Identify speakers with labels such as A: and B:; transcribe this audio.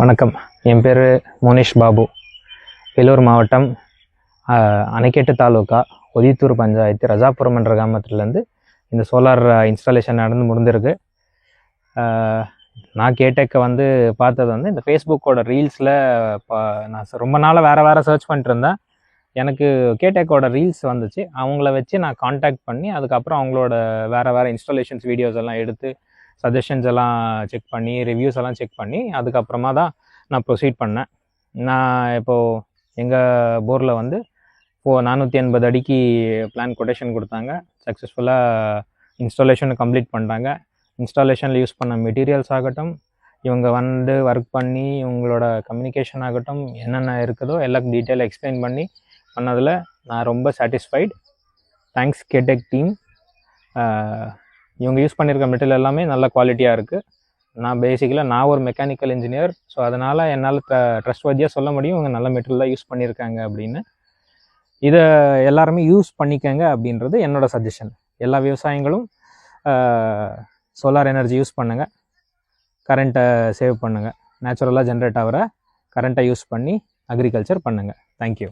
A: வணக்கம். என் பேர் மோனிஷ் பாபு. வேலூர் மாவட்டம் அணைக்கட்டு தாலுக்கா ஒதித்தூர் பஞ்சாயத்து ரஜாபுரம் என்ற கிராமத்துலேருந்து இந்த சோலார் இன்ஸ்டாலேஷன் நடந்து முடிஞ்சிருக்கு. நான் கேடெக்கை பார்த்தது இந்த ஃபேஸ்புக்கோட ரீல்ஸில் நான் ரொம்ப நாளாக வேறு சர்ச் பண்ணிட்டு இருந்தேன். எனக்கு கேடெக்கோட ரீல்ஸ் வந்துச்சு. அவங்கள வச்சு நான் காண்டாக்ட் பண்ணி அதுக்கப்புறம் அவங்களோட வேறு இன்ஸ்டாலேஷன்ஸ் வீடியோஸ் எல்லாம் எடுத்து சஜஷன்ஸ் எல்லாம் செக் பண்ணி ரிவ்யூஸ் எல்லாம் செக் பண்ணி அதுக்கப்புறமா தான் நான் ப்ரொசீட் பண்ணேன். நான் இப்போது எங்கள் போரில் 480 அடிக்கு பிளான் கொட்டேஷன் கொடுத்தாங்க. சக்ஸஸ்ஃபுல்லாக இன்ஸ்டாலேஷனை கம்ப்ளீட் பண்ணிட்டாங்க. இன்ஸ்டாலேஷனில் யூஸ் பண்ண மெட்டீரியல்ஸ் ஆகட்டும், இவங்க ஒர்க் பண்ணி இவங்களோட கம்யூனிகேஷன் ஆகட்டும், என்னென்ன இருக்குதோ எல்லாம் டீட்டெயிலாக எக்ஸ்பிளைன் பண்ணி பண்ணதில் நான் ரொம்ப சாட்டிஸ்ஃபைட். தேங்க்ஸ் கேடெக் டீம். இவங்க யூஸ் பண்ணியிருக்க மெட்டீரியல் எல்லாமே நல்ல குவாலிட்டியாக இருக்குது. நான் ஒரு மெக்கானிக்கல் இன்ஜினியர். ஸோ அதனால் என்னால் ட்ரஸ்ட் வர்தியாக சொல்ல முடியும் இவங்க நல்ல மெட்டீரியல் தான் யூஸ் பண்ணியிருக்காங்க அப்படின்னு. இதை எல்லாருமே யூஸ் பண்ணிக்கங்க அப்படின்றது என்னோட சஜஷன். எல்லா விவசாயிகளும் சோலார் எனர்ஜி யூஸ் பண்ணுங்கள், கரண்ட்டை சேவ் பண்ணுங்கள், நேச்சுரலாக ஜென்ரேட் ஆகிற கரண்ட்டை யூஸ் பண்ணி அக்ரிகல்ச்சர் பண்ணுங்கள். தேங்க்யூ.